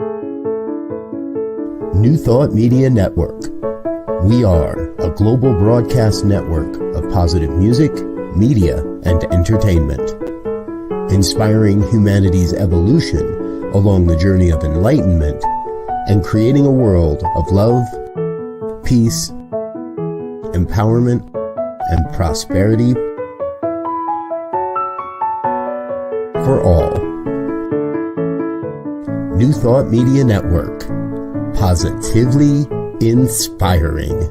New Thought Media Network. We are a global broadcast network of positive music, media, and entertainment, inspiring humanity's evolution along the journey of enlightenment and creating a world of love, peace, empowerment, and prosperity for all. New Thought Media Network. Positively inspiring.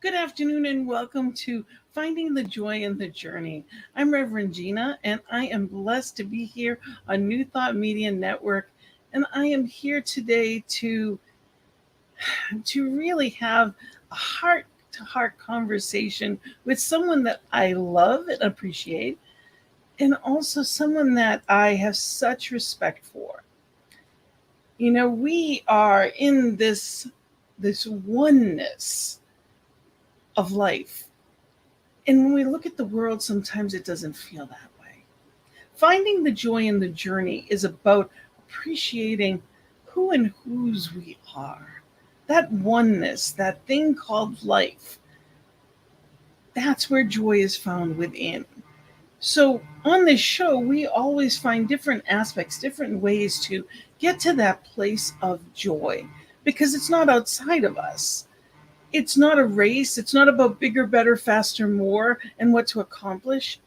Good afternoon and welcome to Finding the Joy in the Journey. I'm Rev Gina and I am blessed to be here on New Thought Media Network. And I am here today to really have a heart-to-heart conversation with someone that I love and appreciate, and also someone that I have such respect for. You know, we are in this oneness of life. And when we look at the world, sometimes it doesn't feel that way. Finding the joy in the journey is about appreciating who and whose we are. That oneness, that thing called life, that's where joy is found within. So on this show, we always find different aspects, different ways to get to that place of joy, because it's not outside of us. It's not a race. It's not about bigger, better, faster, more, and what to accomplish.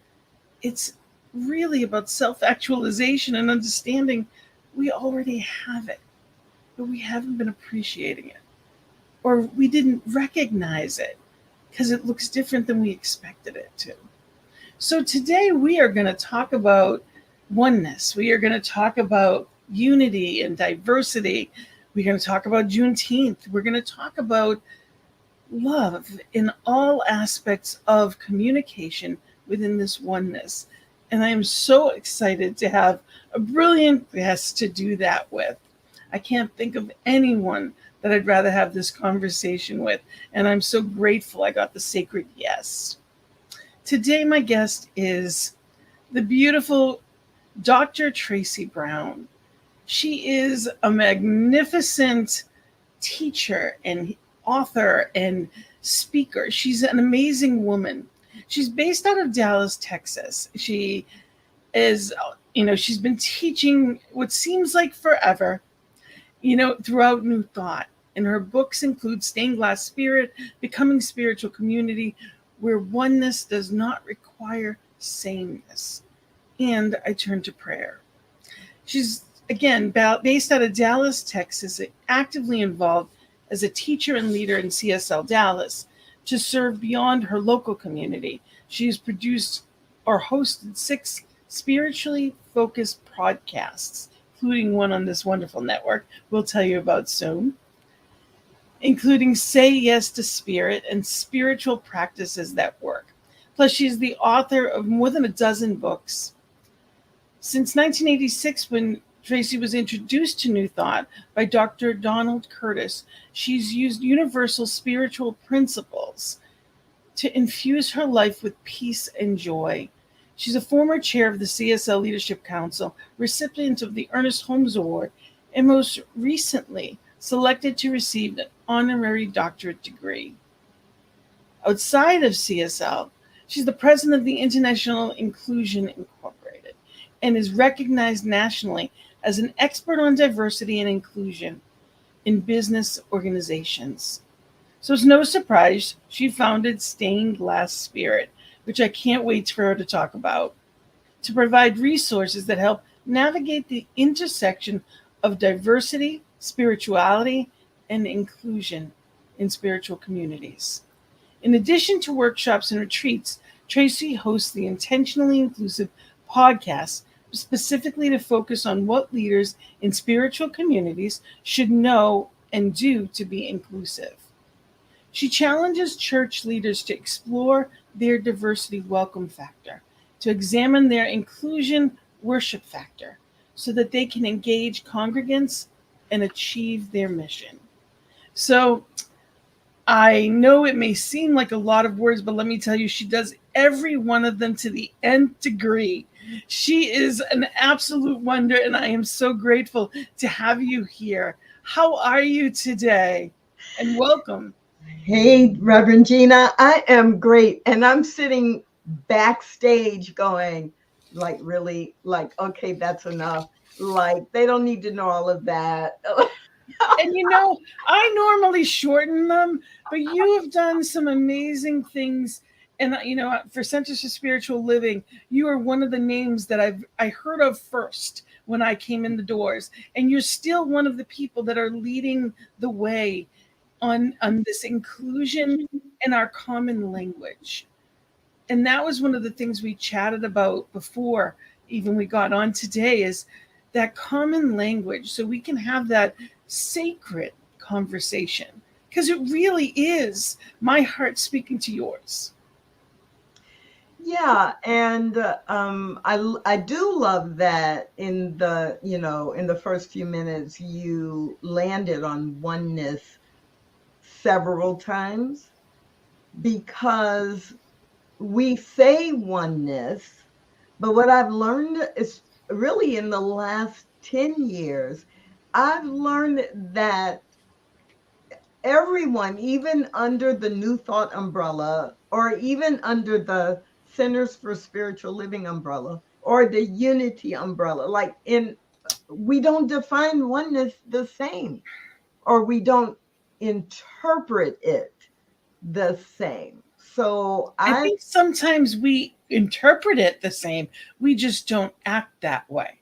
It's really about self-actualization and understanding we already have it, but we haven't been appreciating it, or we didn't recognize it because it looks different than we expected it to. So today we are going to talk about oneness. We are going to talk about unity and diversity. We're going to talk about Juneteenth. We're going to talk about love in all aspects of communication within this oneness. And I am so excited to have a brilliant guest to do that with. I can't think of anyone that I'd rather have this conversation with. And I'm so grateful I got the sacred yes. Today, my guest is the beautiful Dr. Tracy Brown. She is a magnificent teacher and author and speaker. She's an amazing woman. She's based out of Dallas, Texas. She is, she's been teaching what seems like forever, throughout New Thought. And her books include Stained Glass Spirit, Becoming Spiritual Community, Where Oneness Does Not Require Sameness, and I Turn to Prayer. She's, again, based out of Dallas, Texas, actively involved as a teacher and leader in CSL Dallas to serve beyond her local community. She has produced or hosted 6 spiritually focused podcasts, including one on this wonderful network we'll tell you about soon, including Say Yes to Spirit and Spiritual Practices That Work. Plus, she's the author of more than a dozen books. Since 1986, when Tracy was introduced to New Thought by Dr. Donald Curtis, she's used universal spiritual principles to infuse her life with peace and joy. She's a former chair of the CSL Leadership Council, recipient of the Ernest Holmes Award, and most recently selected to receive an honorary doctorate degree. Outside of CSL, she's the president of the International Inclusion Incorporated and is recognized nationally as an expert on diversity and inclusion in business organizations. So it's no surprise she founded Stained Glass Spirit, which I can't wait for her to talk about, to provide resources that help navigate the intersection of diversity, spirituality, and inclusion in spiritual communities. In addition to workshops and retreats, Tracy hosts the Intentionally Inclusive podcast specifically to focus on what leaders in spiritual communities should know and do to be inclusive. She challenges church leaders to explore their diversity welcome factor, to examine their inclusion worship factor, so that they can engage congregants and achieve their mission. So I know it may seem like a lot of words, but let me tell you, she does every one of them to the nth degree. She is an absolute wonder, and I am so grateful to have you here. How are you today? And welcome. Hey, Reverend Gina, I am great. And I'm sitting backstage going, like, really, like, okay, that's enough. Like, they don't need to know all of that. And I normally shorten them, but you have done some amazing things. And for Centers for Spiritual Living, you are one of the names that I heard of first when I came in the doors. And you're still one of the people that are leading the way on this inclusion in our common language. And that was one of the things we chatted about before even we got on today, is that common language, so we can have that sacred conversation, because it really is my heart speaking to yours. Yeah, and I do love that in the first few minutes you landed on oneness several times, because we say oneness, but what I've learned is really in the last 10 years, I've learned that everyone, even under the New Thought umbrella, or even under the Centers for Spiritual Living umbrella, or the Unity umbrella, we don't define oneness the same, or we don't interpret it the same. So I think sometimes we interpret it the same. We just don't act that way.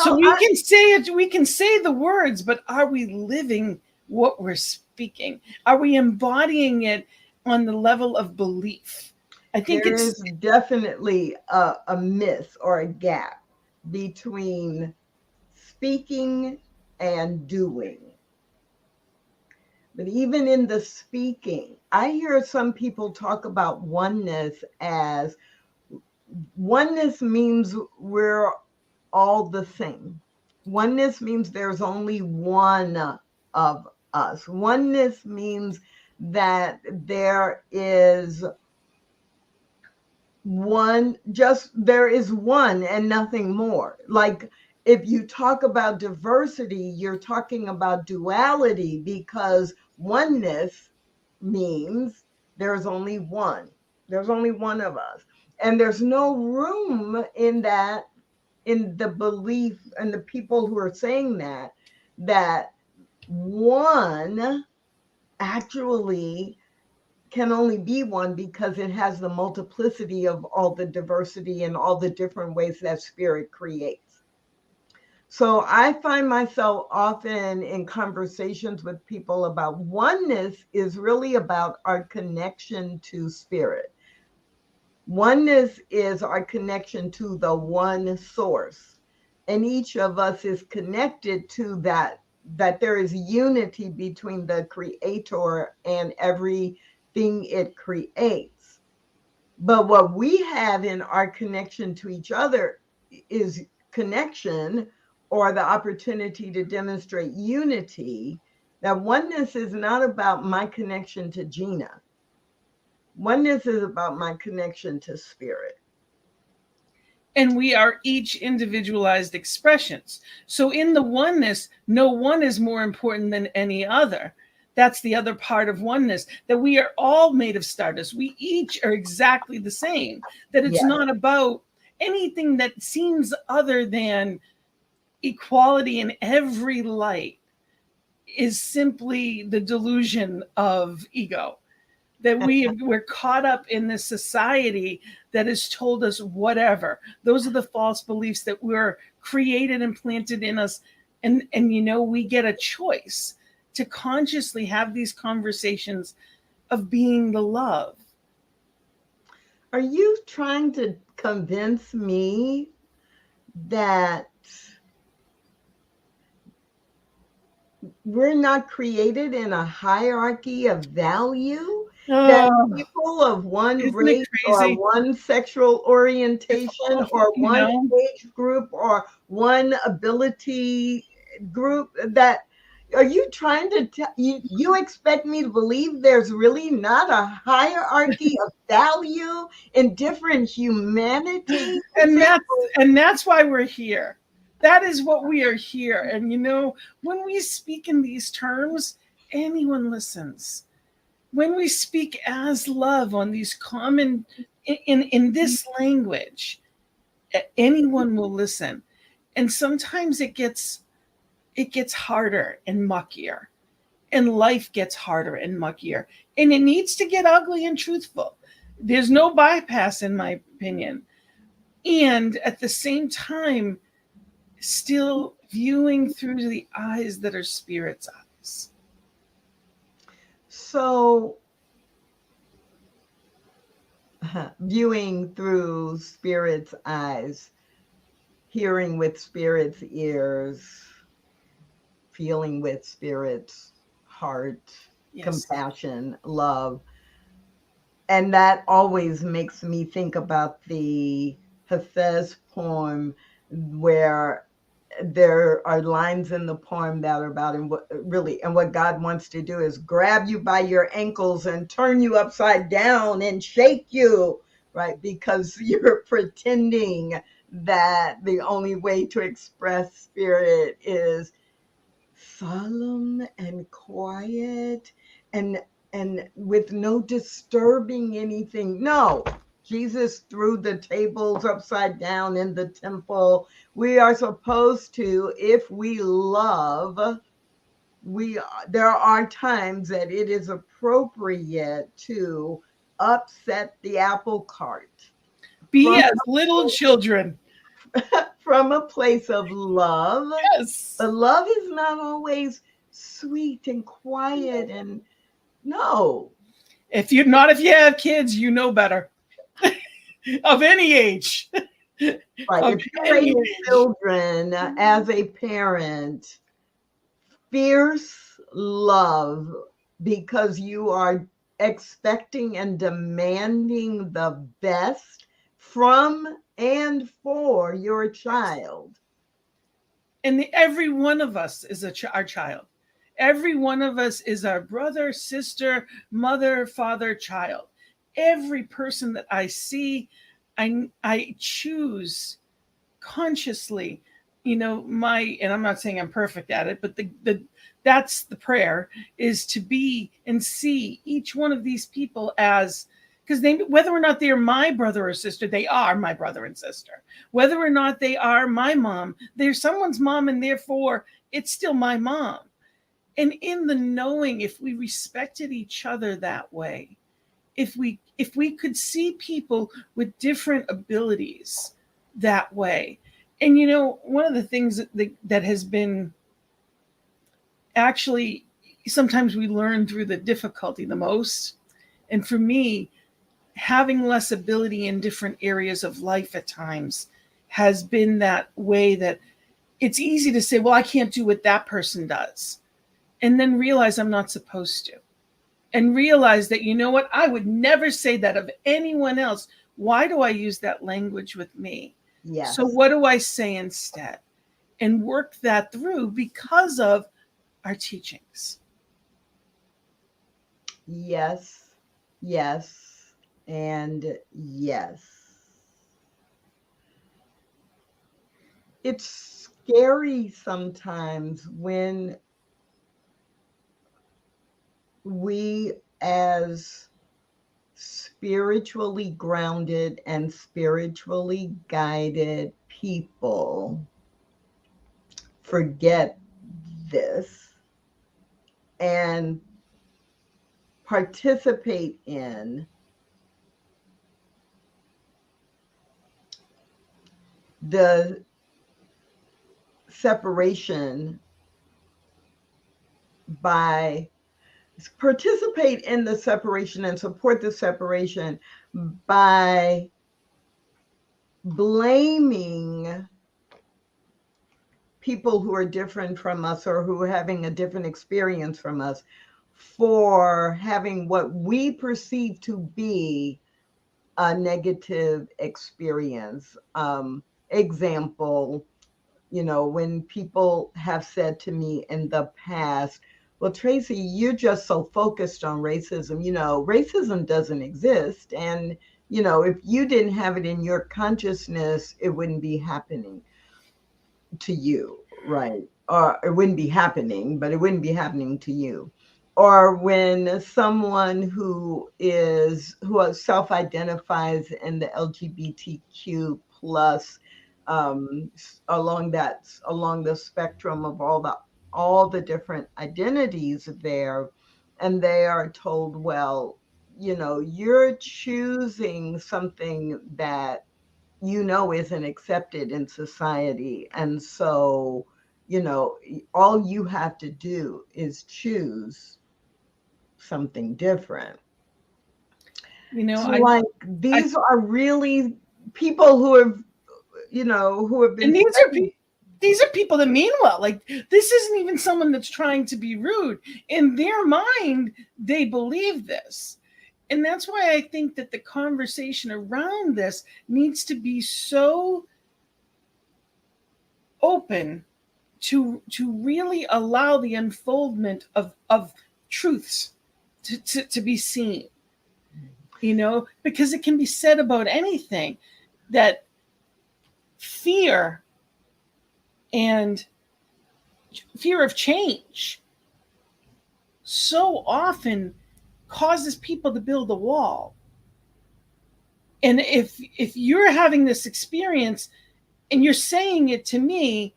So can say it, we can say the words, but are we living what we're speaking? Are we embodying it on the level of belief? I think there is definitely a miss or a gap between speaking and doing. But even in the speaking, I hear some people talk about oneness as oneness means we're all the same. Oneness means there's only one of us. Oneness means that there is there is one and nothing more. Like, if you talk about diversity, you're talking about duality, because oneness means there's only one. There's only one of us. And there's no room in that, in the belief and the people who are saying that one actually can only be one, because it has the multiplicity of all the diversity and all the different ways that spirit creates. So I find myself often in conversations with people about oneness is really about our connection to spirit. Oneness is our connection to the one source. And each of us is connected to that there is unity between the creator and everything it creates. But what we have in our connection to each other is connection, or the opportunity to demonstrate unity. That oneness is not about my connection to Gina. Oneness is about my connection to spirit. And we are each individualized expressions. So in the oneness, no one is more important than any other. That's the other part of oneness, that we are all made of stardust. We each are exactly the same, that it's not about anything that seems other than equality in every light is simply the delusion of ego. That we're caught up in this society that has told us whatever. Those are the false beliefs that were created and planted in us And we get a choice to consciously have these conversations of being the love. Are you trying to convince me that we're not created in a hierarchy of value? That people of one race or one sexual orientation or one age group or one ability group, that are you trying to you expect me to believe there's really not a hierarchy of value in different humanity? And that's why we're here. That is what we are here. And when we speak in these terms, anyone listens. When we speak as love on these common, in this language, anyone will listen. And sometimes it gets harder and muckier, and life gets harder and muckier, and it needs to get ugly and truthful. There's no bypass, in my opinion. And at the same time, still viewing through the eyes that are Spirit's eyes. So, viewing through Spirit's eyes, hearing with Spirit's ears, feeling with Spirit's heart, yes. Compassion, love. And that always makes me think about the Hafez poem, where there are lines in the poem that are about, and what God wants to do is grab you by your ankles and turn you upside down and shake you, right? Because you're pretending that the only way to express Spirit is solemn and quiet and with no disturbing anything. No. Jesus threw the tables upside down in the temple. We are supposed to, if we love, there are times that it is appropriate to upset the apple cart. Be as little children. From a place of love. Yes. But love is not always sweet and quiet, and no. If you have kids, you know better. Of any age. Right. If you're raising children as a parent, fierce love, because you are expecting and demanding the best from and for your child. And every one of us is our child. Every one of us is our brother, sister, mother, father, child. Every person that I see, I choose consciously, and I'm not saying I'm perfect at it, but that's the prayer, is to be and see each one of these people as, because whether or not they're my brother or sister, they are my brother and sister. Whether or not they are my mom, they're someone's mom, and therefore it's still my mom. And in the knowing, if we respected each other that way, if we could see people with different abilities that way. And one of the things that has been, actually, sometimes we learn through the difficulty the most. And for me, having less ability in different areas of life at times has been that way, that it's easy to say, well, I can't do what that person does. And then realize I'm not supposed to. And realize that, what, I would never say that of anyone else. Why do I use that language with me? Yes. So what do I say instead? And work that through because of our teachings. Yes, yes, and yes. It's scary sometimes when we, as spiritually grounded and spiritually guided people, forget this and participate in the separation by participate in the separation and support the separation by blaming people who are different from us or who are having a different experience from us for having what we perceive to be a negative experience. Example, when people have said to me in the past, well, Tracy, you're just so focused on racism. Racism doesn't exist. And, if you didn't have it in your consciousness, it wouldn't be happening to you, right? Or it wouldn't be happening, but it wouldn't be happening to you. Or when someone who self-identifies in the LGBTQ plus along the spectrum of all the different identities there, and they are told, well, you're choosing something that isn't accepted in society, and so all you have to do is choose something different. These are really people who have been, and these are people that mean well. Like, this isn't even someone that's trying to be rude. In their mind, they believe this. And that's why I think that the conversation around this needs to be so open to really allow the unfoldment of truths to be seen, because it can be said about anything that fear and fear of change so often causes people to build a wall. And if you're having this experience and you're saying it to me,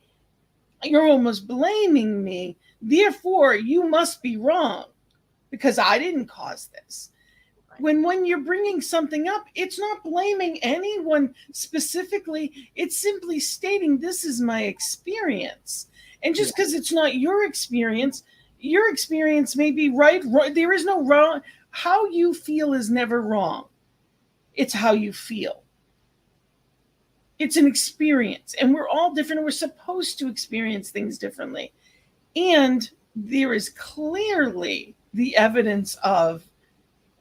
you're almost blaming me. Therefore, you must be wrong because I didn't cause this. When you're bringing something up, it's not blaming anyone specifically. It's simply stating, this is my experience. And just because it's not your experience may be right. There is no wrong. How you feel is never wrong. It's how you feel. It's an experience, and we're all different. We're supposed to experience things differently. And there is clearly the evidence of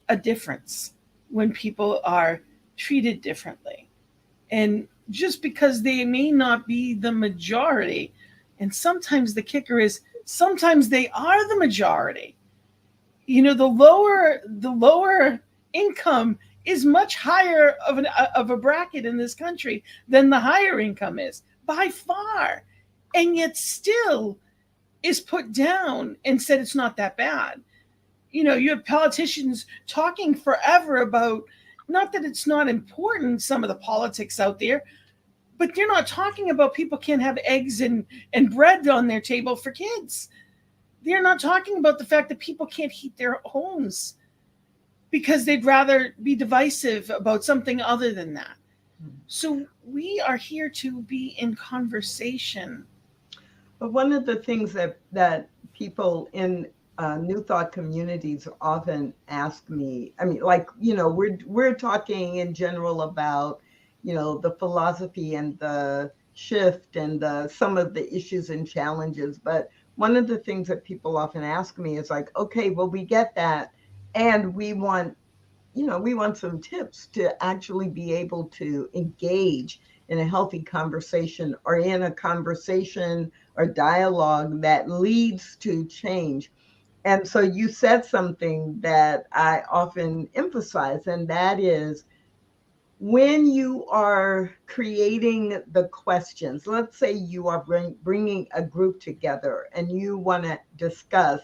a difference when people are treated differently. And just because they may not be the majority, and sometimes the kicker is sometimes they are the majority. The lower income is much higher of a bracket in this country than the higher income is, by far. And yet still is put down and said it's not that bad. You have politicians talking forever about, not that it's not important, some of the politics out there, but they're not talking about people can't have eggs and bread on their table for kids. They're not talking about the fact that people can't heat their homes because they'd rather be divisive about something other than that. So we are here to be in conversation. But one of the things that people in New Thought communities often ask me, we're talking in general about, the philosophy and the shift and some of the issues and challenges. But one of the things that people often ask me is like, okay, well, we get that. And we want some tips to actually be able to engage in a healthy conversation or in a conversation or dialogue that leads to change. And so you said something that I often emphasize, and that is when you are creating the questions, let's say you are bringing a group together and you want to discuss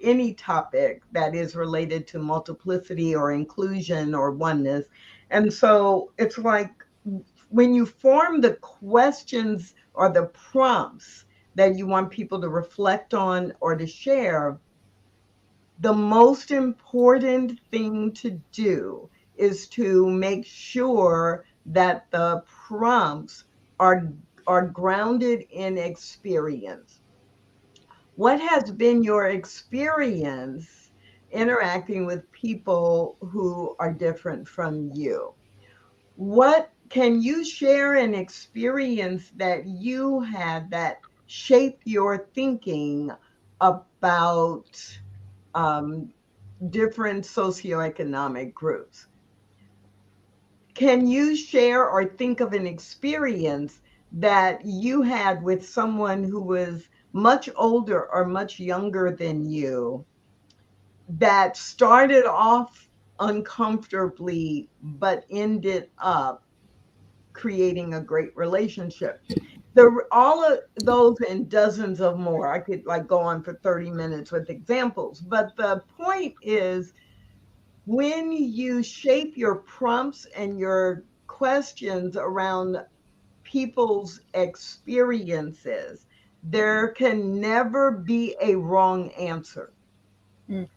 any topic that is related to multiplicity or inclusion or oneness. And so it's like when you form the questions or the prompts that you want people to reflect on or to share, the most important thing to do is to make sure that the prompts are are grounded in experience. What has been your experience interacting with people who are different from you? What can you share an experience that you had that shaped your thinking about different socioeconomic groups? Can you share or think of an experience that you had with someone who was much older or much younger than you that started off uncomfortably but ended up creating a great relationship? All of those and dozens of more. I could like go on for 30 minutes with examples, but the point is, when you shape your prompts and your questions around people's experiences, there can never be a wrong answer. Mm.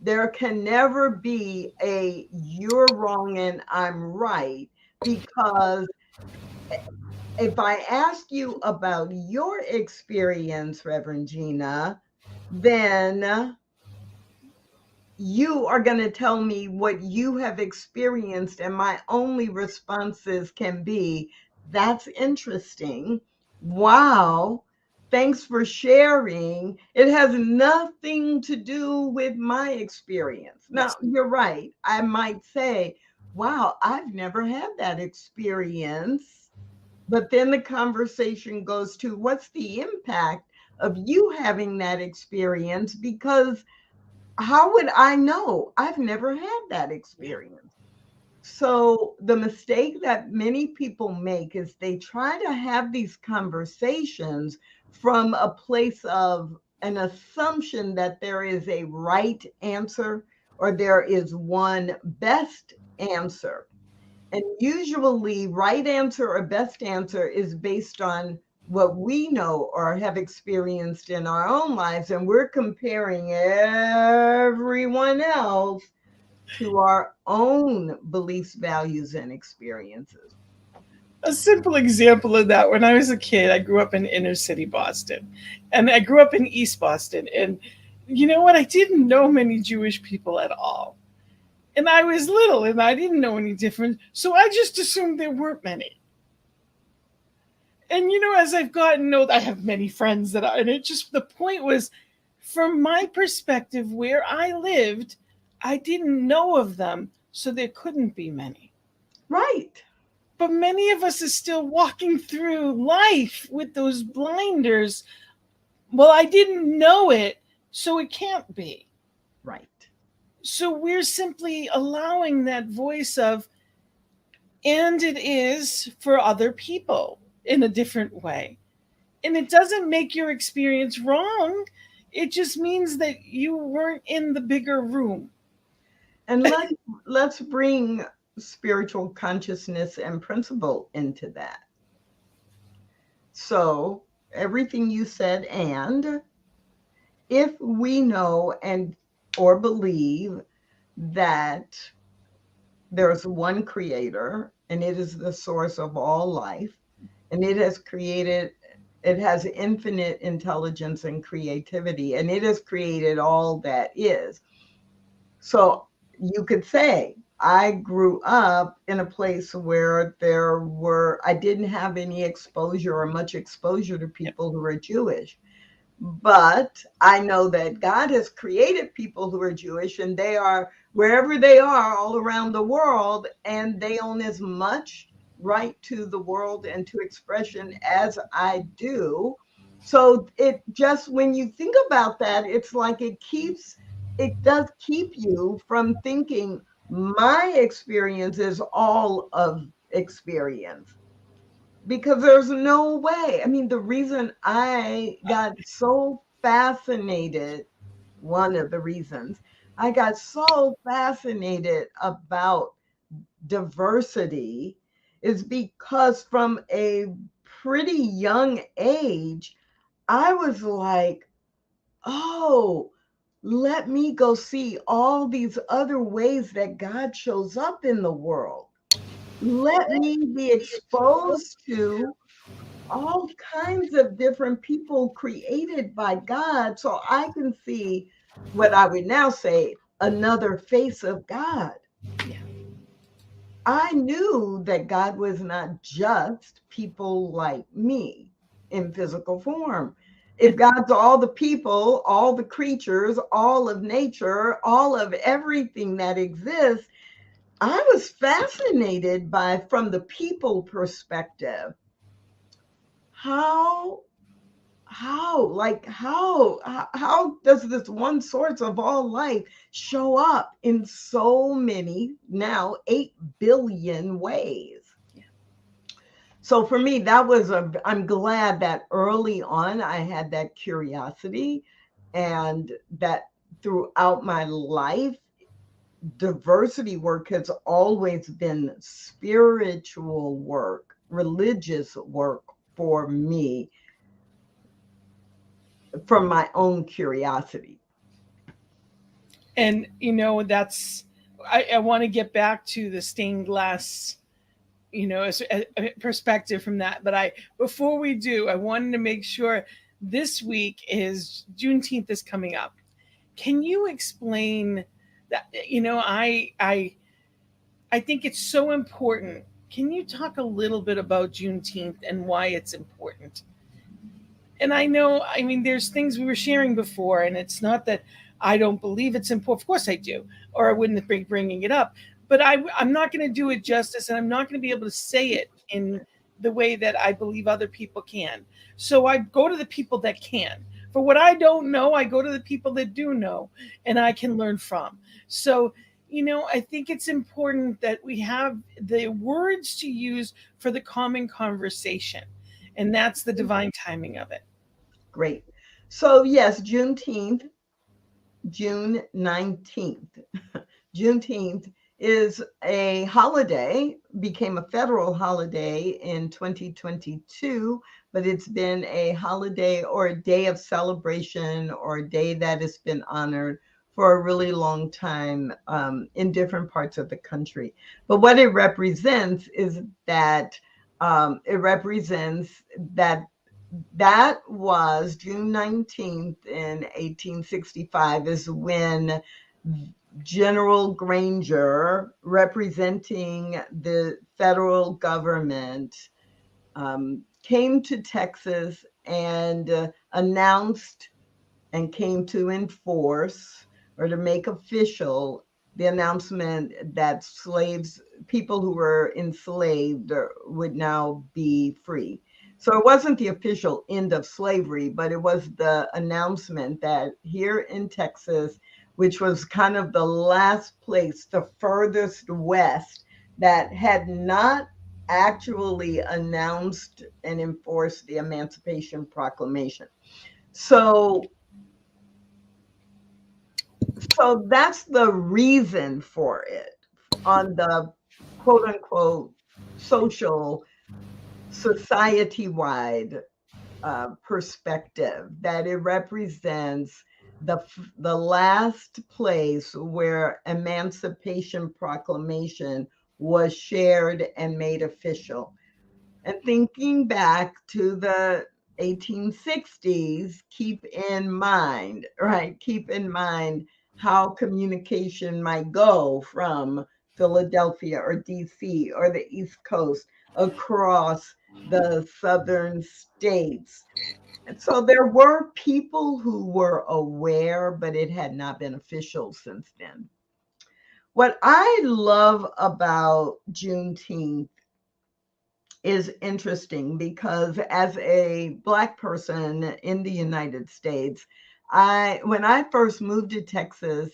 There can never be a you're wrong and I'm right, because if I ask you about your experience, Reverend Gina, then you are going to tell me what you have experienced, and my only responses can be, that's interesting. Wow. Thanks for sharing. It has nothing to do with my experience. Now, Yes. you're right. I might say, wow, I've never had that experience. But then the conversation goes to, what's the impact of you having that experience? Because how would I know? I've never had that experience. So the mistake that many people make is they try to have these conversations from a place of an assumption that there is a right answer or there is one best answer. And usually, right answer or best answer is based on what we know or have experienced in our own lives. And we're comparing everyone else to our own beliefs, values, and experiences. A simple example of that: when I was a kid, I grew up in inner city Boston, and I grew up in East Boston. And you know what? I didn't know many Jewish people at all. And I was little and I didn't know any different. So I just assumed there weren't many. And as I've gotten old, I have many friends and it just, the point was, from my perspective, where I lived, I didn't know of them. So there couldn't be many. Right. But many of us are still walking through life with those blinders. Well, I didn't know it, so it can't be. Right. So we're simply allowing that voice of, and it is for other people in a different way. And it doesn't make your experience wrong. It just means that you weren't in the bigger room. And let's bring spiritual consciousness and principle into that. So everything you said, and if we know and or believe that there's one creator and it is the source of all life, and it has infinite intelligence and creativity, and it has created all that is. So you could say, I grew up in a place where I didn't have any exposure or much exposure to people who are Jewish. But I know that God has created people who are Jewish, and they are wherever they are all around the world, and they own as much right to the world and to expression as I do. So it just, when you think about that, it's like it does keep you from thinking my experience is all of experience. Because there's no way. I mean, the reason I got so fascinated, one of the reasons I got so fascinated about diversity is because from a pretty young age, I was like, oh, let me go see all these other ways that God shows up in the world. Let me be exposed to all kinds of different people created by God. So I can see what I would now say another face of God. Yeah. I knew that God was not just people like me in physical form. If And God's all the people, all the creatures, all of nature, all of everything that exists, I was fascinated by, from the people perspective, how how does this one source of all life show up in so many, now 8 billion ways? So for me, I'm glad that early on I had that curiosity, and that throughout my life, diversity work has always been spiritual work, religious work for me, from my own curiosity. that's, I want to get back to the stained glass, as a perspective from that. But before we do, I wanted to make sure, this week is Juneteenth is coming up. Can you explain that? I think it's so important. Can you talk a little bit about Juneteenth and why it's important? And I know, I mean, there's things we were sharing before, and it's not that I don't believe it's important. Of course I do, or I wouldn't be bringing it up. But I'm not going to do it justice, and I'm not going to be able to say it in the way that I believe other people can. So I go to the people that can. For what I don't know, I go to the people that do know, and I can learn from. So, I think it's important that we have the words to use for the common conversation, and that's the divine timing of it. Great. So yes, Juneteenth, June 19th. Juneteenth is a holiday, became a federal holiday in 2022, but it's been a holiday or a day of celebration or a day that has been honored for a really long time, in different parts of the country. But what it represents is that, it represents that that was June 19th in 1865 is when General Granger, representing the federal government, came to Texas and announced and came to enforce or to make official the announcement that people who were enslaved, would now be free. So it wasn't the official end of slavery, but it was the announcement that here in Texas, which was kind of the last place, the furthest west, that had not actually announced and enforced the Emancipation Proclamation. So so that's the reason for it, on the quote unquote social, society wide perspective, that it represents the last place where Emancipation Proclamation was shared and made official. And thinking back to the 1860s, keep in mind, right? Keep in mind how communication might go from Philadelphia or DC or the East Coast across the southern states. And so there were people who were aware, but it had not been official since then. What I love about Juneteenth is interesting because, as a Black person in the United States, when I first moved to Texas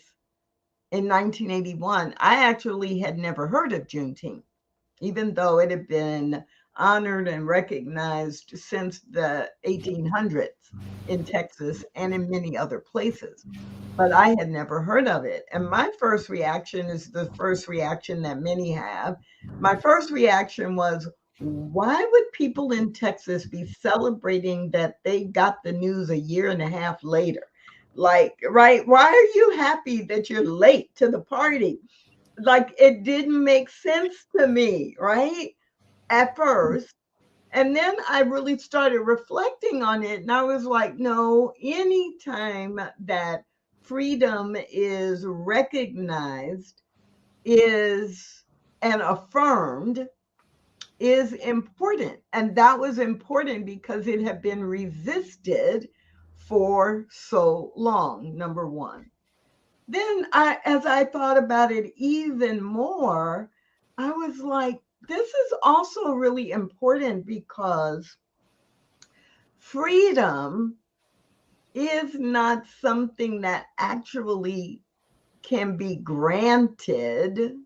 in 1981, I actually had never heard of Juneteenth, even though it had been honored and recognized since the 1800s in Texas and in many other places. But I had never heard of it. And my first reaction is the first reaction that many have. My first reaction was, why would people in Texas be celebrating that they got the news a year and a half later? Like, right? Why are you happy that you're late to the party? Like, it didn't make sense to me, right? At first. And then I really started reflecting on it. And I was like, no, anytime that freedom is recognized is and affirmed is important. And that was important because it had been resisted for so long, number one. Then as I thought about it even more, I was like, this is also really important because freedom is not something that actually can be granted.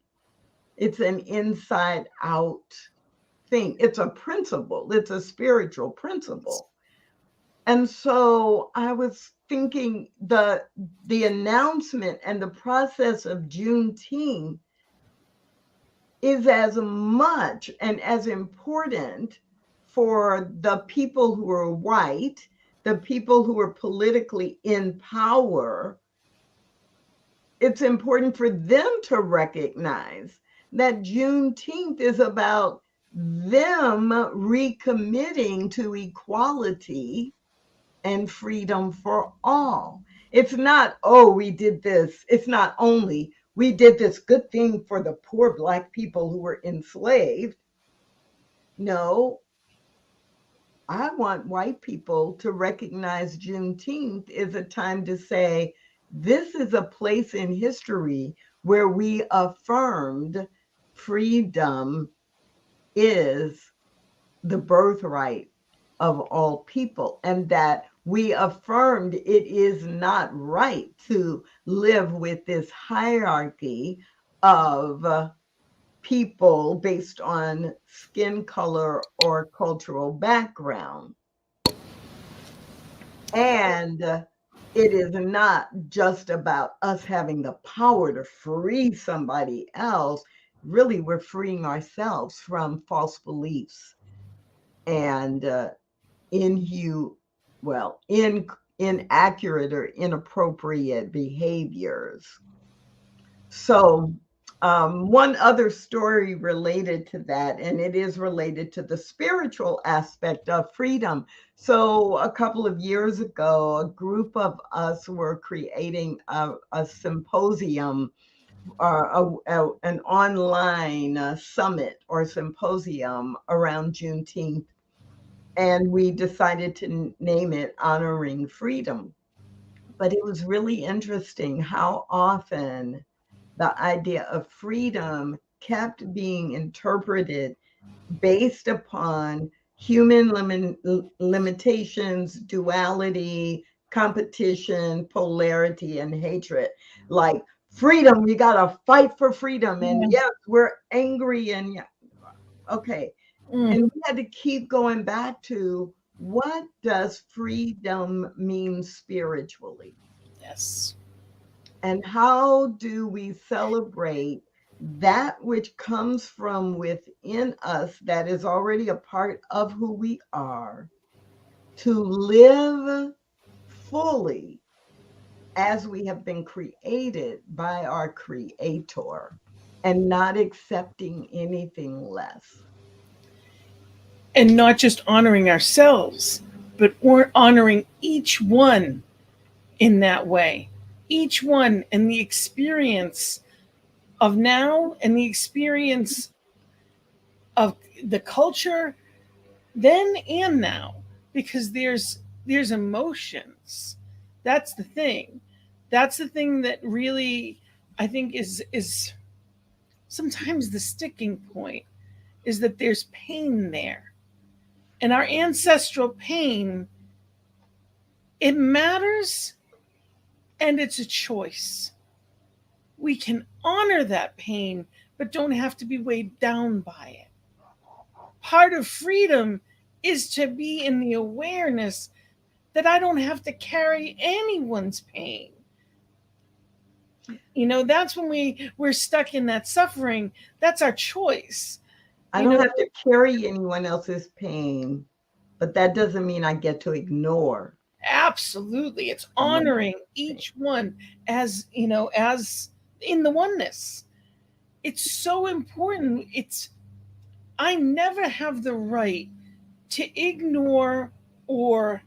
It's an inside out thing. It's a principle. It's a spiritual principle. And so I was thinking the announcement and the process of Juneteenth is as much and as important for the people who are white, the people who are politically in power. It's important for them to recognize that Juneteenth is about them recommitting to equality and freedom for all. It's not, oh, we did this. It's not only we did this good thing for the poor Black people who were enslaved. No, I want white people to recognize Juneteenth is a time to say, this is a place in history where we affirmed freedom is the birthright of all people, and that we affirmed it is not right to live with this hierarchy of people based on skin color or cultural background. And it is not just about us having the power to free somebody else. Really, we're freeing ourselves from false beliefs and inaccurate or inappropriate behaviors. So one other story related to that, and it is related to the spiritual aspect of freedom. So a couple of years ago, a group of us were creating a symposium, an online summit or symposium around Juneteenth. And we decided to name it Honoring Freedom. But it was really interesting how often the idea of freedom kept being interpreted based upon human limitations, duality, competition, polarity, and hatred. Like freedom, we got to fight for freedom. And yes, we're angry and okay. And we had to keep going back to what does freedom mean spiritually? Yes. And how do we celebrate that which comes from within us that is already a part of who we are to live fully as we have been created by our Creator and not accepting anything less? And not just honoring ourselves, but we're honoring each one in that way. Each one and the experience of now and the experience of the culture then and now, because there's emotions. That's the thing. That's the thing that really I think is sometimes the sticking point, is that there's pain there. And our ancestral pain, it matters, and it's a choice. We can honor that pain, but don't have to be weighed down by it. Part of freedom is to be in the awareness that I don't have to carry anyone's pain. That's when we're stuck in that suffering. That's our choice. I don't have to carry anyone else's pain, but that doesn't mean I get to ignore. Absolutely. It's honoring each one as in the oneness. It's so important. I never have the right to ignore or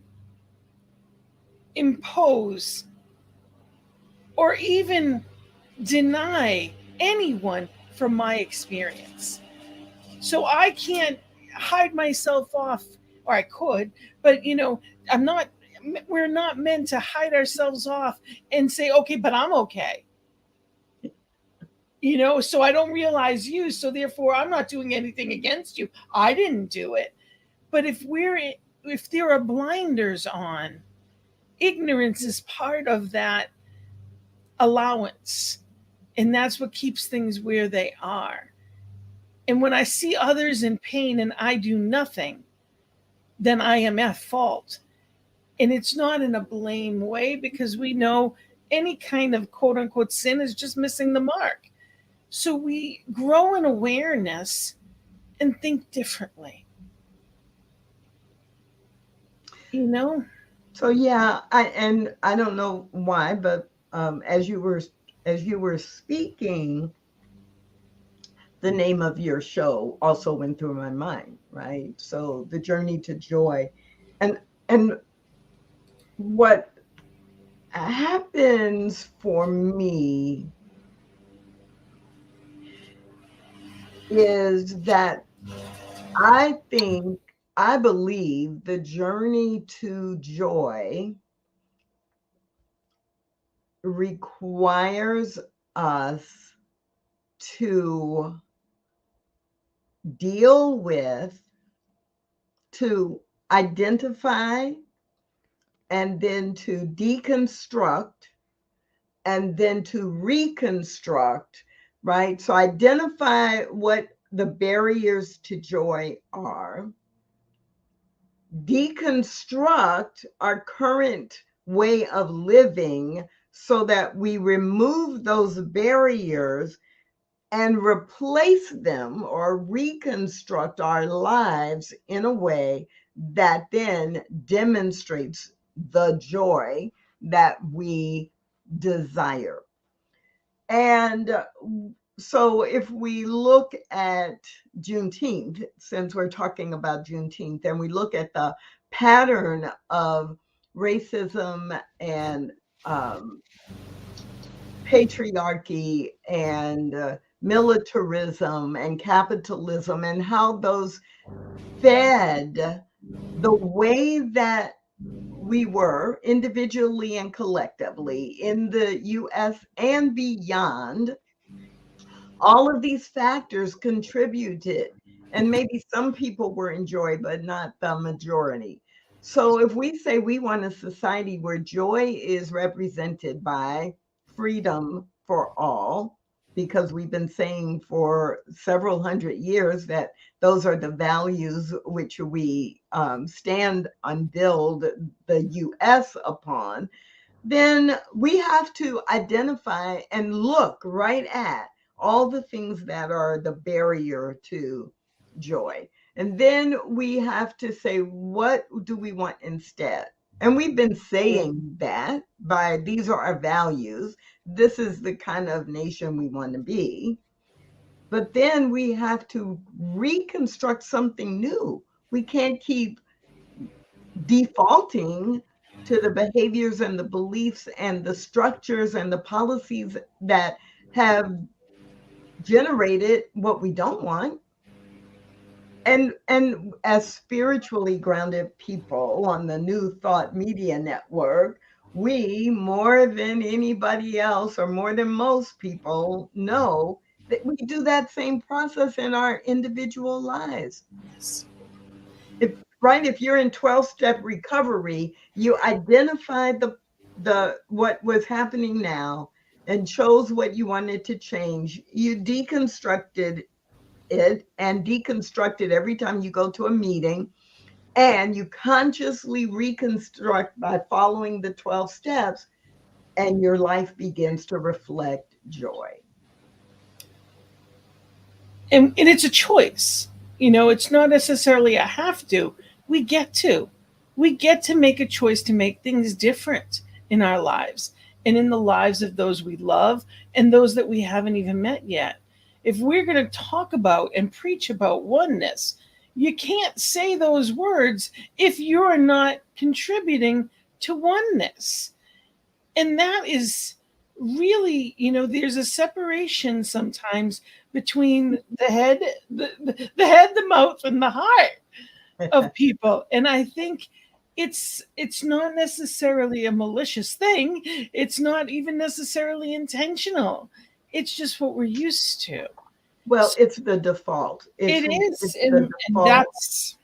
impose or even deny anyone from my experience. So I can't hide myself off, or I could, but I'm not, we're not meant to hide ourselves off and say, okay, but I'm okay. So I don't realize you, so therefore I'm not doing anything against you. I didn't do it. But if there are blinders on, ignorance is part of that allowance. And that's what keeps things where they are. And when I see others in pain and I do nothing, then I am at fault. And it's not in a blame way, because we know any kind of quote unquote sin is just missing the mark. So we grow in awareness and think differently. So yeah, I don't know why, but as you were speaking, the name of your show also went through my mind, right? So the journey to joy, and what happens for me is that I believe the journey to joy requires us to deal with, to identify, and then to deconstruct, and then to reconstruct, right? So identify what the barriers to joy are, deconstruct our current way of living so that we remove those barriers and replace them or reconstruct our lives in a way that then demonstrates the joy that we desire. And so if we look at Juneteenth, since we're talking about Juneteenth, and we look at the pattern of racism and patriarchy and militarism and capitalism, and how those fed the way that we were individually and collectively in the US and beyond, all of these factors contributed. And maybe some people were in joy, but not the majority. So if we say we want a society where joy is represented by freedom for all, because we've been saying for several hundred years that those are the values which we stand and build the US upon, then we have to identify and look right at all the things that are the barrier to joy. And then we have to say, what do we want instead? And we've been saying that by these are our values. This is the kind of nation we want to be. But then we have to reconstruct something new. We can't keep defaulting to the behaviors and the beliefs and the structures and the policies that have generated what we don't want. And as spiritually grounded people on the New Thought Media Network, we, more than anybody else or more than most people, know that we do that same process in our individual lives. Yes. If you're in 12-step recovery, you identify the what was happening now and chose what you wanted to change. You deconstructed it and deconstruct it every time you go to a meeting, and you consciously reconstruct by following the 12 steps, and your life begins to reflect joy. And it's a choice. It's not necessarily a have to. We get to make a choice to make things different in our lives and in the lives of those we love and those that we haven't even met yet. If we're going to talk about and preach about oneness, You can't say those words if you're not contributing to oneness. And that is really, there's a separation sometimes between the head, the mouth, and the heart of people. And I think it's not necessarily a malicious thing. It's not even necessarily intentional. It's just what we're used to. Well, it's the default. It is, it's and the default. that's,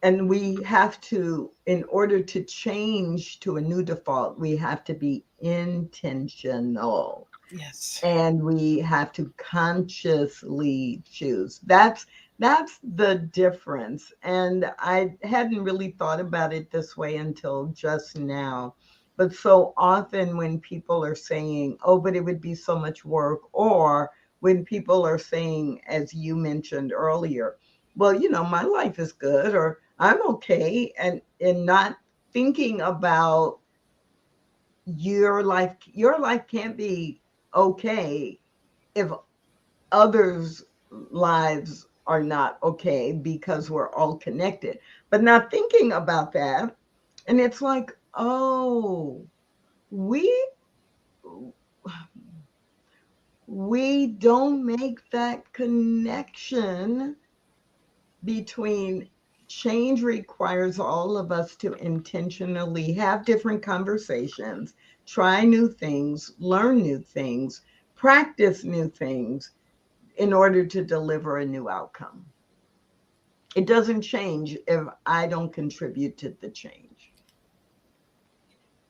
and we have to, in order to change to a new default, we have to be intentional. yes. And we have to consciously choose. That's the difference. And I hadn't really thought about it this way until just now. But so often when people are saying, oh, but it would be so much work, or when people are saying, as you mentioned earlier, well, my life is good, or I'm okay, and not thinking about your life can't be okay if others' lives are not okay, because we're all connected. But not thinking about that, and it's like, oh, we don't make that connection between change requires all of us to intentionally have different conversations, try new things, learn new things, practice new things in order to deliver a new outcome. It doesn't change if I don't contribute to the change.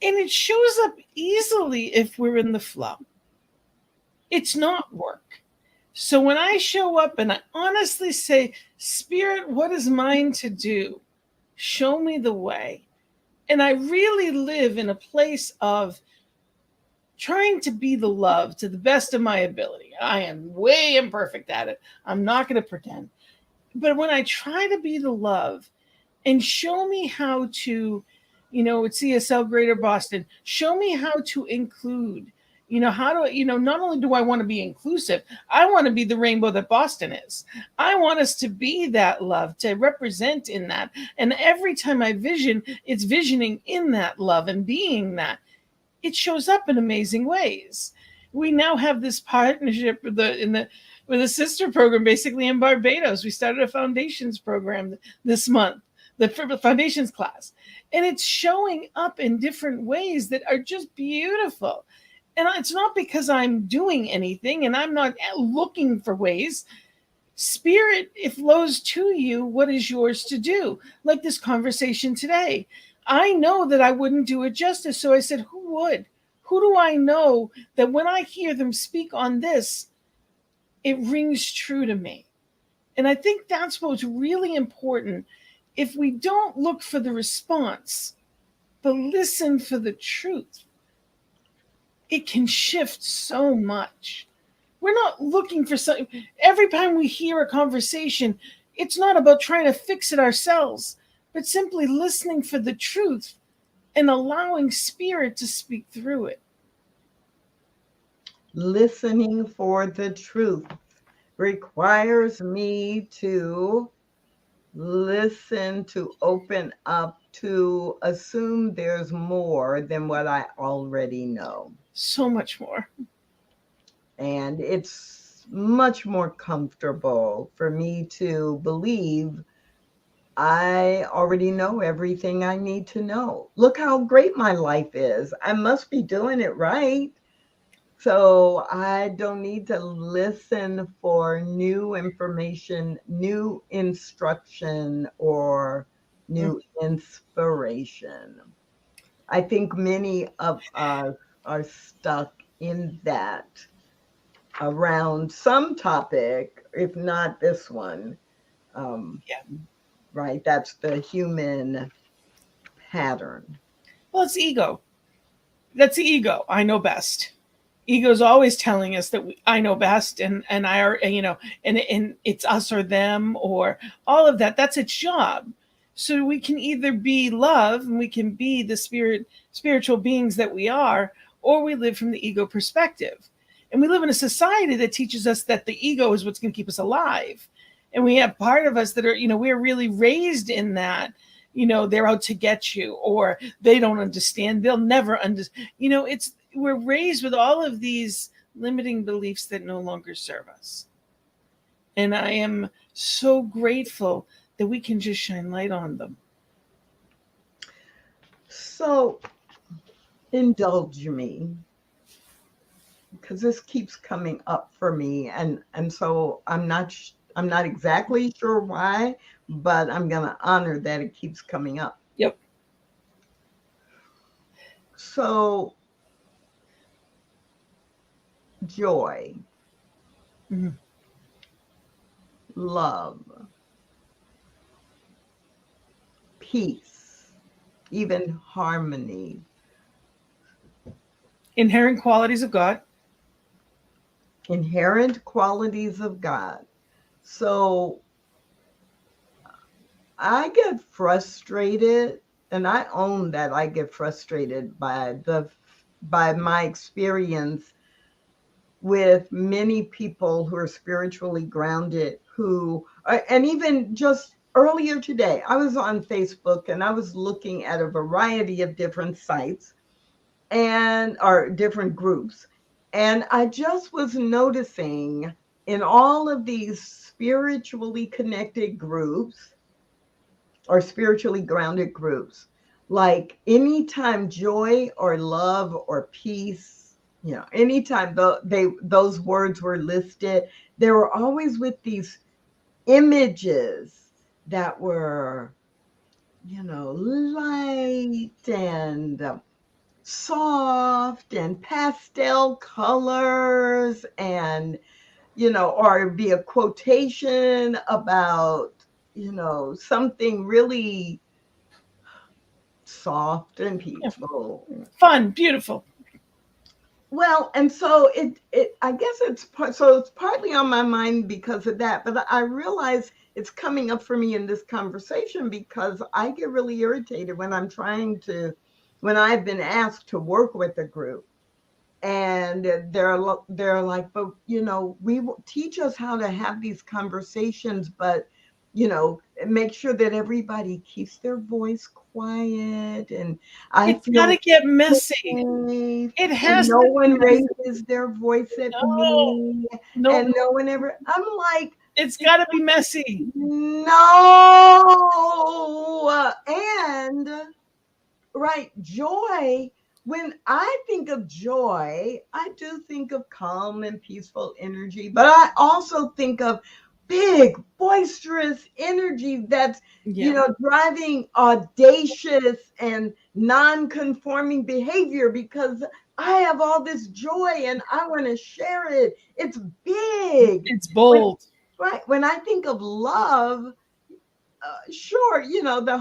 And it shows up easily if we're in the flow. It's not work. So when I show up and I honestly say, Spirit, what is mine to do? Show me the way. And I really live in a place of trying to be the love to the best of my ability. I am way imperfect at it. I'm not going to pretend. But when I try to be the love and show me how to, at CSL Greater Boston, show me how to include, how to, not only do I want to be inclusive, I want to be the rainbow that Boston is. I want us to be that love, to represent in that. And every time I vision, it's visioning in that love and being that. It shows up in amazing ways. We now have this partnership with a sister program, basically in Barbados. We started a foundations program this month, the foundations class, and it's showing up in different ways that are just beautiful. And it's not because I'm doing anything, and I'm not looking for ways. Spirit, it flows to you what is yours to do, like this conversation today. I know that I wouldn't do it justice. So I said, who would? Who do I know that when I hear them speak on this, it rings true to me? And I think that's what's really important. If we don't look for the response, but listen for the truth, it can shift so much. We're not looking for something. Every time we hear a conversation, it's not about trying to fix it ourselves, but simply listening for the truth and allowing Spirit to speak through it. Listening for the truth requires me to listen, to open up, to assume there's more than what I already know. So much more. And it's much more comfortable for me to believe I already know everything I need to know. Look how great my life is. I must be doing it right. So I don't need to listen for new information, new instruction, or new inspiration. I think many of us are stuck in that around some topic, if not this one. Right? That's the human pattern. Well, it's ego. That's the ego. I know best. Ego's always telling us that I know best, and I are, and it's us or them or all of that. That's its job. So we can either be love and we can be the spiritual beings that we are, or we live from the ego perspective. And we live in a society that teaches us that the ego is what's going to keep us alive. And we have part of us that are, we're really raised in that, they're out to get you, or they don't understand. They'll never understand. We're raised with all of these limiting beliefs that no longer serve us. And I am so grateful that we can just shine light on them. So indulge me, because this keeps coming up for me, and so I'm not exactly sure why, but I'm going to honor that it keeps coming up. Yep. So joy, mm-hmm. love, peace, even harmony, inherent qualities of God. Inherent qualities of God. So I get frustrated, and I own that I get frustrated by my experience with many people who are spiritually grounded, and even just earlier today, I was on Facebook and I was looking at a variety of different sites or different groups. And I just was noticing in all of these spiritually connected groups or spiritually grounded groups, like anytime joy or love or peace, anytime those words were listed, they were always with these images that were, light and soft and pastel colors, and or be a quotation about something really soft and peaceful, fun, beautiful. Well, and so I guess it's partly on my mind because of that, but I realize it's coming up for me in this conversation because I get really irritated when I've been asked to work with a group, and they're like, but we teach us how to have these conversations, but make sure that everybody keeps their voice quiet, and It's got to get messy. It has no to one messy. raises their voice at me, and no one ever. I'm like, it's got to be messy. No, and right, joy. When I think of joy, I do think of calm and peaceful energy, but I also think of big, boisterous energy that's, driving audacious and non-conforming behavior, because I have all this joy and I want to share it. It's big. It's bold. When I think of love, sure, the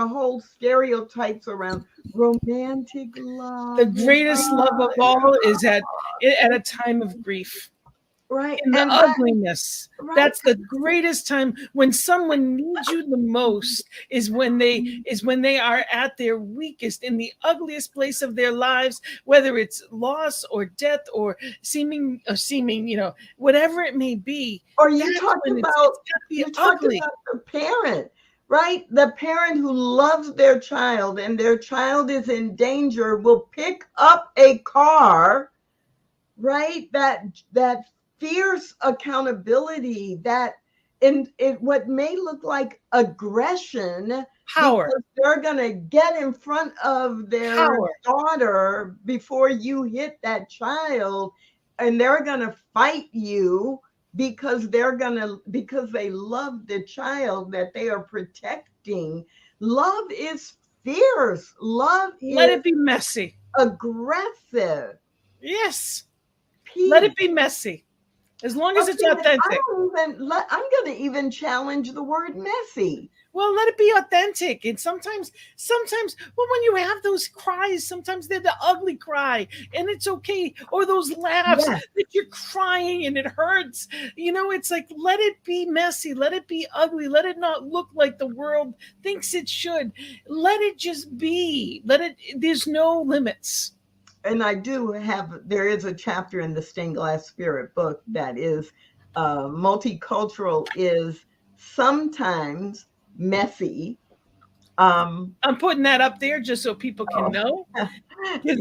whole stereotypes around romantic love. The greatest love of all is at a time of grief. Right. In the ugliness. Right. That's the greatest time when someone needs you the most, is when they are at their weakest, in the ugliest place of their lives, whether it's loss or death or seeming, whatever it may be. Or you talked about the parent, right? The parent who loves their child and their child is in danger will pick up a car, right? That fierce accountability, that in what may look like aggression, power, because they're going to get in front of their daughter before you hit that child, and they're going to fight you because they love the child that they are protecting. Love is fierce. Let it be messy, aggressive. Yes. Peace. Let it be messy. As long as it's authentic. I'm going to even challenge the word messy. Well, let it be authentic. And sometimes, when you have those cries, sometimes they're the ugly cry, and it's okay. Or those laughs that you're crying and it hurts. It's like, let it be messy. Let it be ugly. Let it not look like the world thinks it should. Let it just be. There's no limits. And there is a chapter in the Stained Glass Spirit book that is multicultural is sometimes messy. I'm putting that up there just so people can know. Because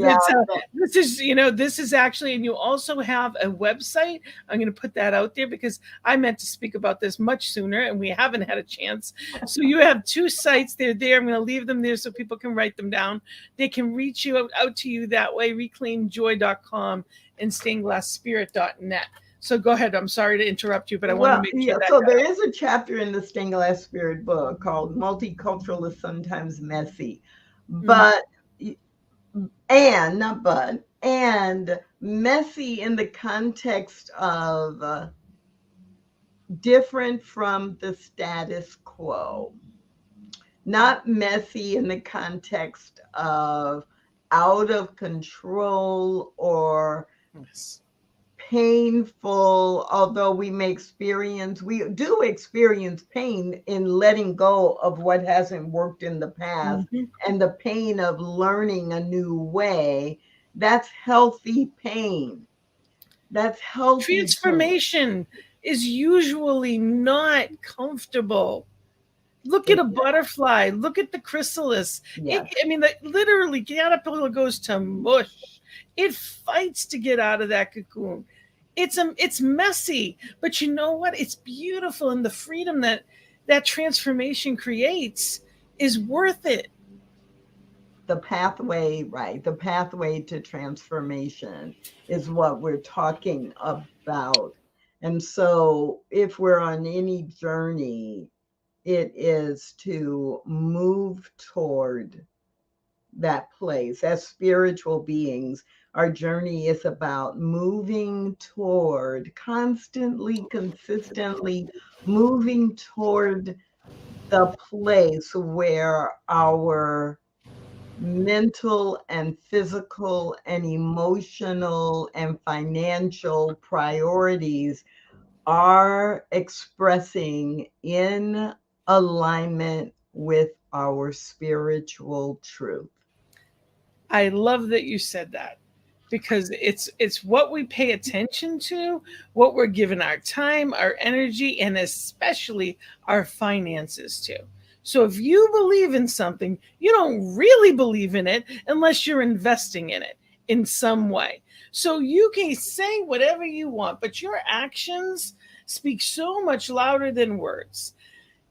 Yeah, this is actually, and you also have a website. I'm going to put that out there because I meant to speak about this much sooner and we haven't had a chance. So you have 2 sites. They're there. I'm going to leave them there so people can write them down. They can reach you out to you that way, reclaimjoy.com and stainedglassspirit.net. So go ahead. I'm sorry to interrupt you, but I want to make sure that. So there is a chapter in the Stained Glass Spirit book called Multicultural is Sometimes Messy. But, and messy in the context of different from the status quo. Not messy in the context of out of control or painful, although we do experience pain in letting go of what hasn't worked in the past, and the pain of learning a new way. That's healthy pain. That's healthy. Transformation is usually not comfortable. Look at a butterfly. Look at the chrysalis. Yes. Literally, caterpillar goes to mush. It fights to get out of that cocoon. It's messy, but you know what? It's beautiful, and the freedom that transformation creates is worth it. The pathway, right? The pathway to transformation is what we're talking about. And so if we're on any journey, it is to move toward that place. As spiritual beings, our journey is about moving toward, constantly, consistently moving toward the place where our mental and physical and emotional and financial priorities are expressing in alignment with our spiritual truth. I love that you said that, because it's what we pay attention to, what we're giving our time, our energy, and especially our finances to. So if you believe in something, you don't really believe in it unless you're investing in it in some way. So you can say whatever you want, but your actions speak so much louder than words.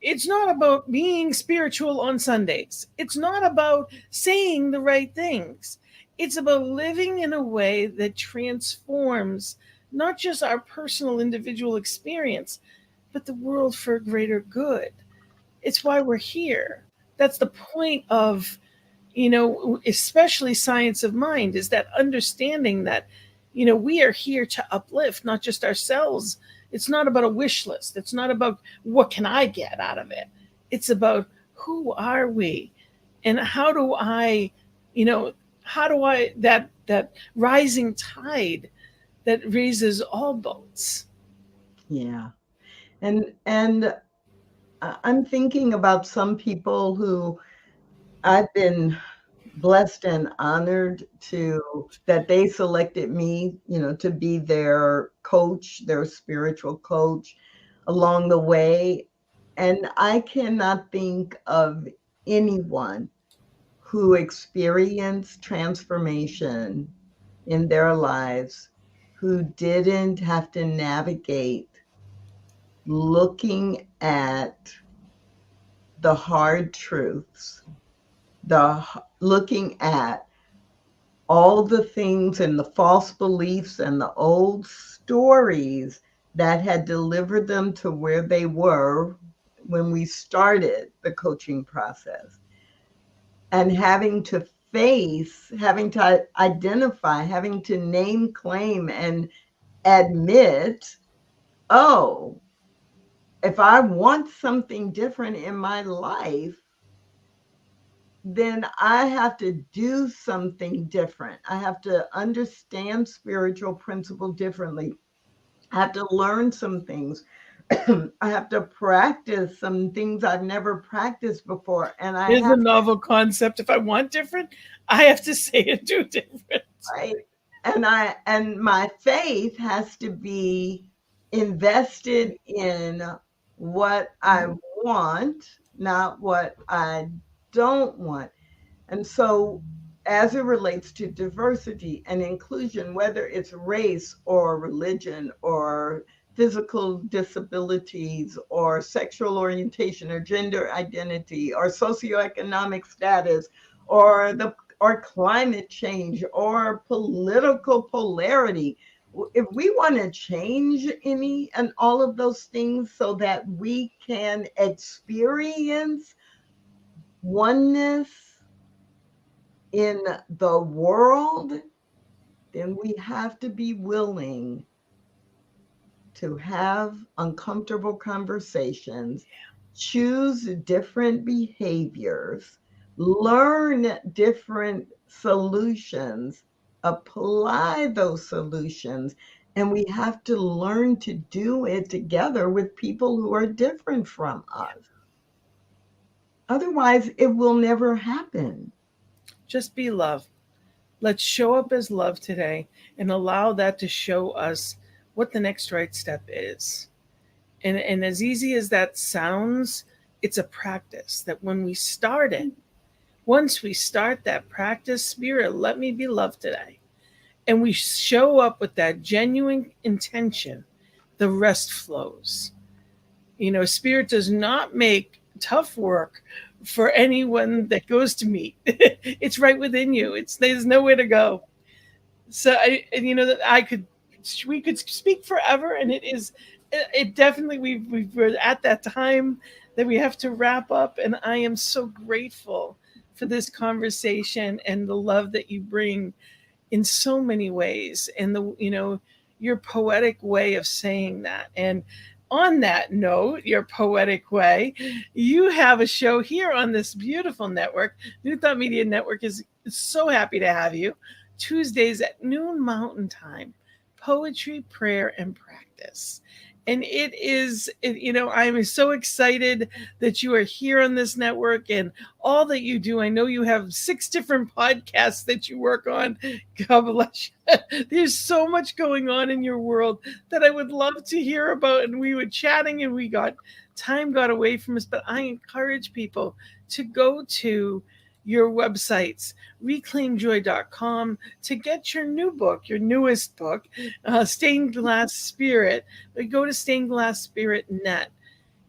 It's not about being spiritual on Sundays. It's not about saying the right things. It's about living in a way that transforms not just our personal individual experience, but the world for a greater good. It's why we're here. That's the point of, especially science of mind, is that understanding that, we are here to uplift, not just ourselves. It's not about a wish list. It's not about what can I get out of it. It's about who are we, and how do I that rising tide that raises all boats. Yeah. And I'm thinking about some people who I've been blessed and honored that they selected me, to be their coach, their spiritual coach along the way. And I cannot think of anyone who experienced transformation in their lives who didn't have to navigate looking at the hard truths, looking at all the things and the false beliefs and the old stories that had delivered them to where they were when we started the coaching process, and having to identify, having to name, claim, and admit, oh, if I want something different in my life, then I have to do something different. I have to understand spiritual principle differently. I have to learn some things. I have to practice some things I've never practiced before. And Here's a novel concept. If I want different, I have to say and do different. Right. And my faith has to be invested in what I want, not what I don't want. And so, as it relates to diversity and inclusion, whether it's race or religion or physical disabilities or sexual orientation or gender identity or socioeconomic status or climate change or political polarity, if we want to change any and all of those things so that we can experience oneness in the world, then we have to be willing to have uncomfortable conversations, choose different behaviors, learn different solutions, apply those solutions, and we have to learn to do it together with people who are different from us. Otherwise, it will never happen. Just be love. Let's show up as love today and allow that to show us what the next right step is. And as easy as that sounds, it's a practice that when we start it, once we start that practice, Spirit, let me be loved today, and we show up with that genuine intention, the rest flows. Spirit does not make tough work for anyone that goes to meet. It's right within you. There's nowhere to go. So we could speak forever, and it definitely we're at that time that we have to wrap up, and I am so grateful for this conversation and the love that you bring in so many ways, and your poetic way of saying that. And on that note, your poetic way, you have a show here on this beautiful network. New Thought Media Network is so happy to have you. Tuesdays at noon Mountain Time, poetry, prayer, and practice. And I'm so excited that you are here on this network and all that you do. I know you have 6 different podcasts that you work on. God bless you. There's so much going on in your world that I would love to hear about. And we were chatting and time got away from us. But I encourage people to go to your websites, reclaimjoy.com, to get your new book, your newest book, Stained Glass Spirit. Go to stainedglassspirit.net.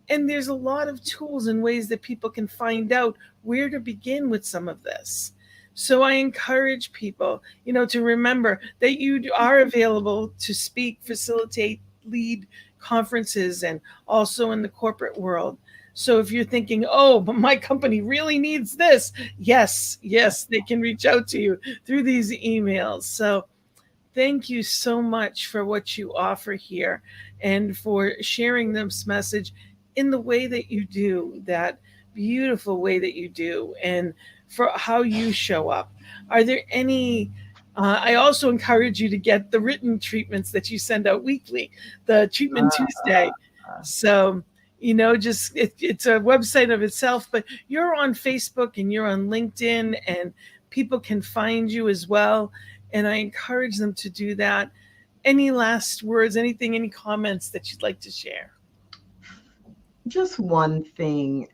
And there's a lot of tools and ways that people can find out where to begin with some of this. So I encourage people, to remember that you are available to speak, facilitate, lead conferences, and also in the corporate world. So if you're thinking, oh, but my company really needs this, yes, they can reach out to you through these emails. So thank you so much for what you offer here and for sharing this message in the way that you do, that beautiful way that you do, and for how you show up. Are there any... I also encourage you to get the written treatments that you send out weekly, the Treatment Tuesday. So... it's a website of itself, but you're on Facebook and you're on LinkedIn, and people can find you as well. And I encourage them to do that. Any last words, any comments that you'd like to share? Just one thing.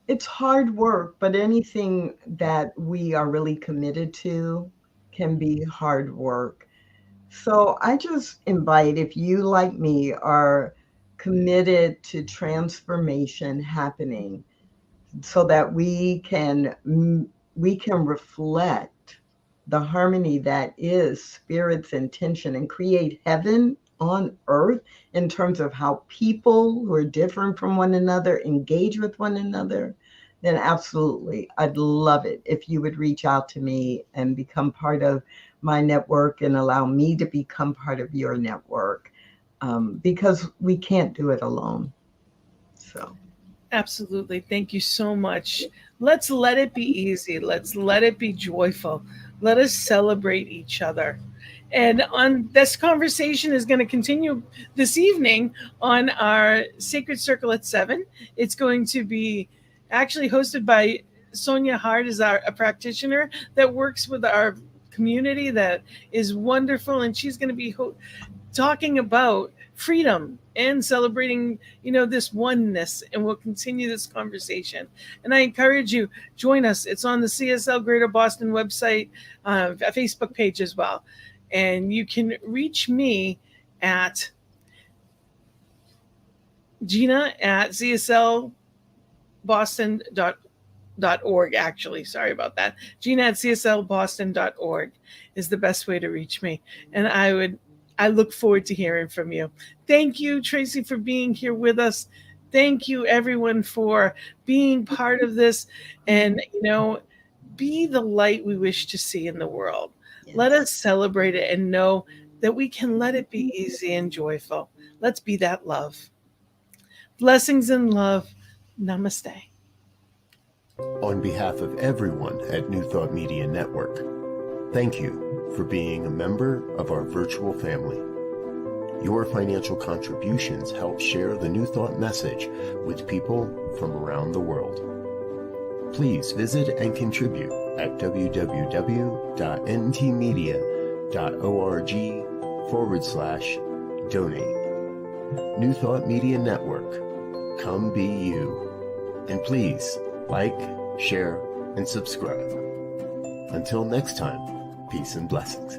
It's hard work, but anything that we are really committed to can be hard work. So I just invite, if you, like me, are committed to transformation happening, so that we can reflect the harmony that is Spirit's intention and create heaven on earth in terms of how people who are different from one another engage with one another, then absolutely, I'd love it if you would reach out to me and become part of my network and allow me to become part of your network. Because we can't do it alone. So, absolutely. Thank you so much. Let's let it be easy. Let's let it be joyful. Let us celebrate each other. And on this conversation is going to continue this evening on our Sacred Circle at 7. It's going to be actually hosted by Sonia Hart, is a practitioner that works with our community that is wonderful. And she's going to be talking about freedom and celebrating, this oneness, and we'll continue this conversation. And I encourage you, join us. It's on the CSL Greater Boston website, a Facebook page as well. And you can reach me at Gina at cslboston.org. Actually, sorry about that. Gina at cslboston.org is the best way to reach me. And I look forward to hearing from you. Thank you, Tracy, for being here with us. Thank you, everyone, for being part of this. And, be the light we wish to see in the world. Yes. Let us celebrate it and know that we can let it be easy and joyful. Let's be that love. Blessings and love. Namaste. On behalf of everyone at New Thought Media Network, thank you for being a member of our virtual family. Your financial contributions help share the New Thought message with people from around the world. Please visit and contribute at www.ntmedia.org/donate. New Thought Media Network. Come be you. And please like, share, and subscribe. Until next time, peace and blessings.